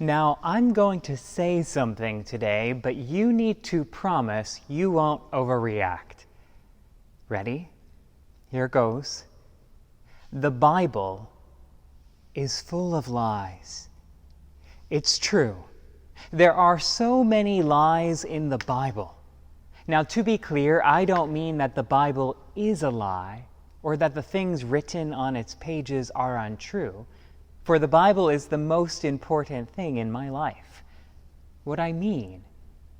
Now, I'm going to say something today, but you need to promise you won't overreact. Ready? Here goes. The Bible is full of lies. It's true. There are so many lies in the Bible. Now, to be clear, I don't mean that the Bible is a lie or that the things written on its pages are untrue, for the Bible is the most important thing in my life. What I mean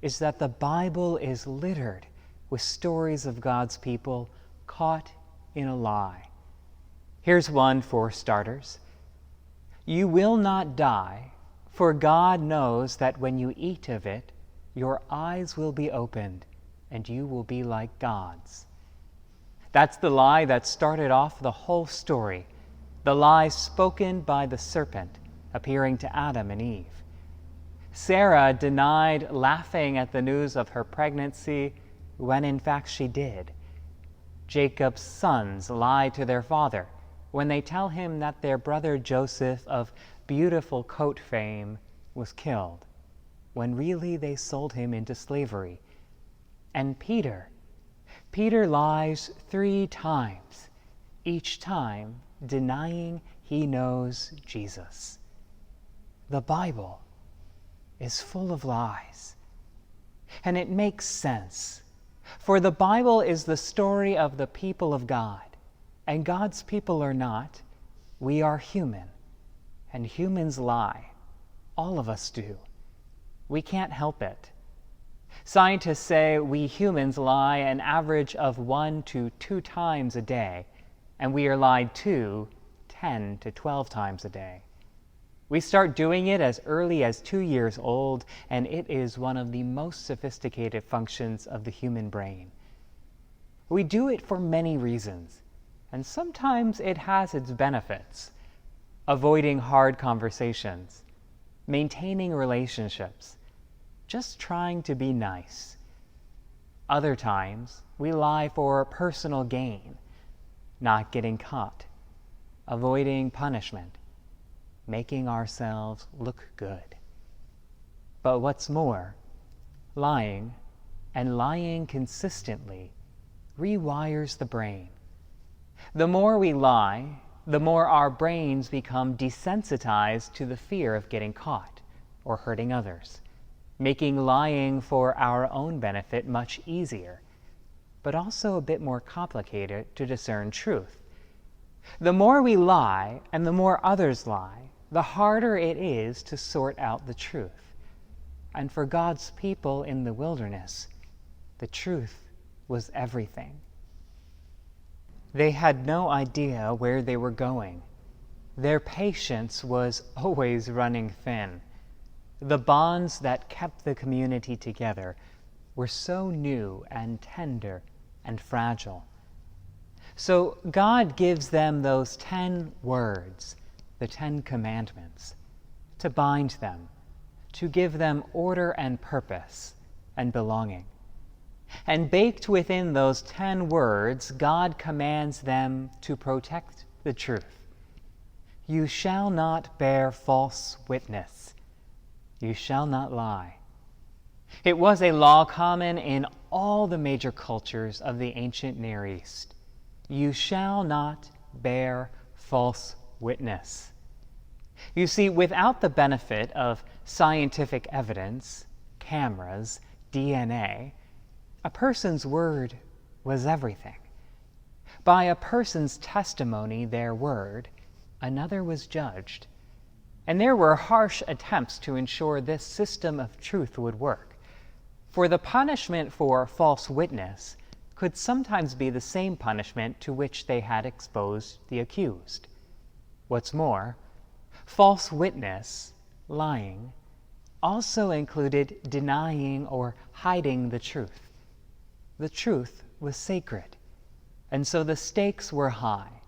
is that the Bible is littered with stories of God's people caught in a lie. Here's one for starters. You will not die, for God knows that when you eat of it, your eyes will be opened, and you will be like gods. That's the lie that started off the whole story, the lie spoken by the serpent appearing to Adam and Eve. Sarah denied laughing at the news of her pregnancy when in fact she did. Jacob's sons lie to their father when they tell him that their brother Joseph of beautiful coat fame was killed, when really they sold him into slavery. And Peter lies 3 times, each time denying he knows Jesus. The Bible is full of lies, and it makes sense, for the Bible is the story of the people of God, and God's people are not. We are human, and humans lie. All of us do. We can't help it. Scientists say we humans lie an average of 1 to 2 times a day, and we are lied to 10 to 12 times a day. We start doing it as early as 2 years old, and it is one of the most sophisticated functions of the human brain. We do it for many reasons, and sometimes it has its benefits. Avoiding hard conversations, maintaining relationships, just trying to be nice. Other times, we lie for personal gain, not getting caught, avoiding punishment, making ourselves look good. But what's more, lying, and lying consistently, rewires the brain. The more we lie, the more our brains become desensitized to the fear of getting caught or hurting others, making lying for our own benefit much easier, but also a bit more complicated to discern truth. The more we lie and the more others lie, the harder it is to sort out the truth. And for God's people in the wilderness, the truth was everything. They had no idea where they were going. Their patience was always running thin. The bonds that kept the community together were so new and tender and fragile. So God gives them those 10 words, the 10 Commandments, to bind them, to give them order and purpose and belonging. And baked within those 10 words, God commands them to protect the truth. You shall not bear false witness. You shall not lie. It was a law common in all the major cultures of the ancient Near East. You shall not bear false witness. You see, without the benefit of scientific evidence, cameras, DNA, a person's word was everything. By a person's testimony, their word, another was judged. And there were harsh attempts to ensure this system of truth would work. For the punishment for false witness could sometimes be the same punishment to which they had exposed the accused. What's more, false witness, lying, also included denying or hiding the truth. The truth was sacred, and so the stakes were high,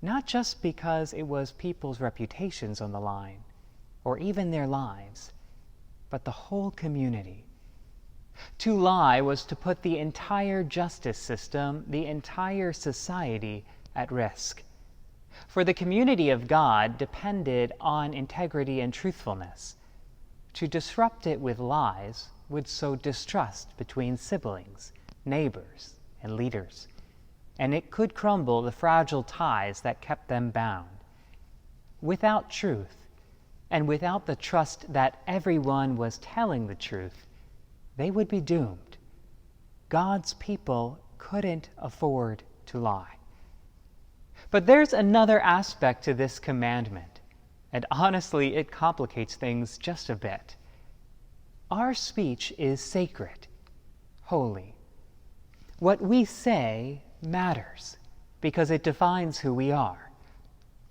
not just because it was people's reputations on the line, or even their lives, but the whole community. To lie was to put the entire justice system, the entire society at risk. For the community of God depended on integrity and truthfulness. To disrupt it with lies would sow distrust between siblings, neighbors, and leaders, and it could crumble the fragile ties that kept them bound. Without truth, and without the trust that everyone was telling the truth, they would be doomed. God's people couldn't afford to lie. But there's another aspect to this commandment, and honestly, it complicates things just a bit. Our speech is sacred, holy. What we say matters because it defines who we are,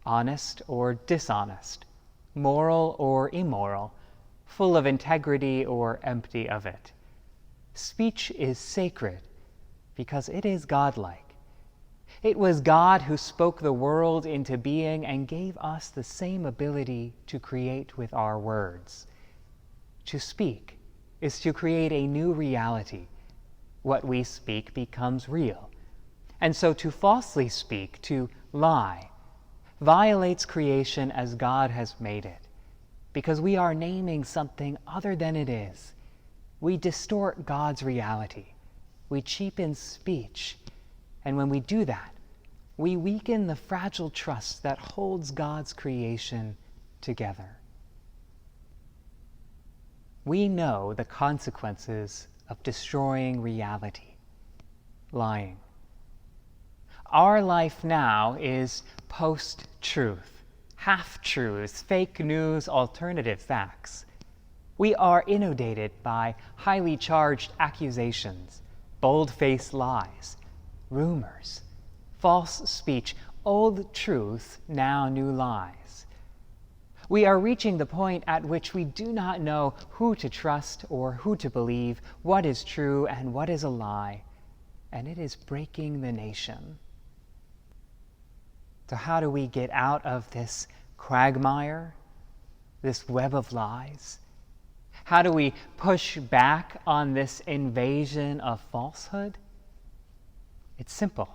honest or dishonest, moral or immoral, full of integrity or empty of it. Speech is sacred because it is godlike. It was God who spoke the world into being and gave us the same ability to create with our words. To speak is to create a new reality. What we speak becomes real. And so to falsely speak, to lie, violates creation as God has made it, because we are naming something other than it is. We distort God's reality. We cheapen speech. And when we do that, we weaken the fragile trust that holds God's creation together. We know the consequences of destroying reality, lying. Our life now is post-truth, half-truths, fake news, alternative facts. We are inundated by highly charged accusations, bold-faced lies, rumors, false speech, old truths, now new lies. We are reaching the point at which we do not know who to trust or who to believe, what is true and what is a lie, and it is breaking the nation. So how do we get out of this quagmire, this web of lies? How do we push back on this invasion of falsehood? It's simple.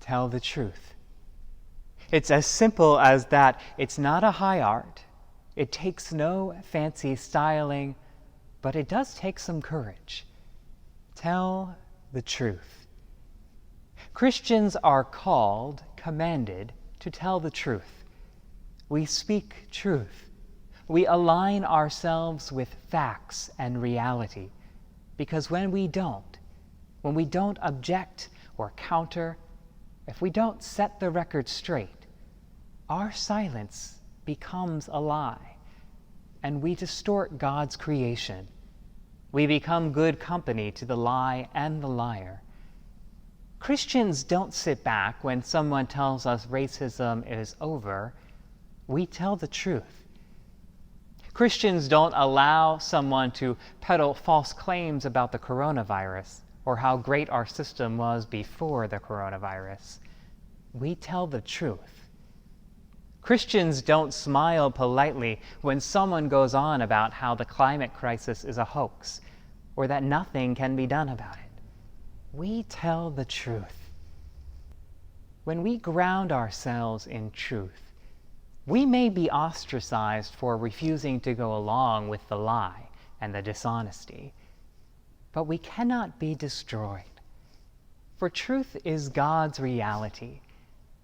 Tell the truth. It's as simple as that. It's not a high art. It takes no fancy styling, but it does take some courage. Tell the truth. Christians are called, commanded, to tell the truth. We speak truth. We align ourselves with facts and reality, because when we don't object or counter, if we don't set the record straight, our silence becomes a lie, and we distort God's creation. We become good company to the lie and the liar. Christians don't sit back when someone tells us racism is over. We tell the truth. Christians don't allow someone to peddle false claims about the coronavirus or how great our system was before the coronavirus. We tell the truth. Christians don't smile politely when someone goes on about how the climate crisis is a hoax or that nothing can be done about it. We tell the truth. When we ground ourselves in truth, we may be ostracized for refusing to go along with the lie and the dishonesty, but we cannot be destroyed. For truth is God's reality,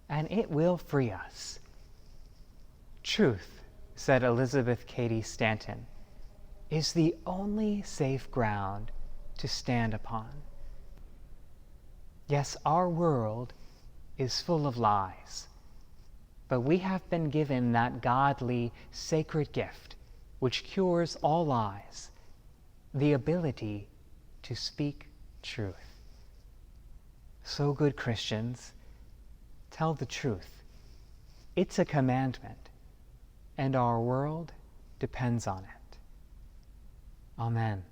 and it will free us. Truth, said Elizabeth Cady Stanton, is the only safe ground to stand upon. Yes, our world is full of lies, but we have been given that godly, sacred gift which cures all lies, the ability to speak truth. So, good Christians, tell the truth. It's a commandment, and our world depends on it. Amen.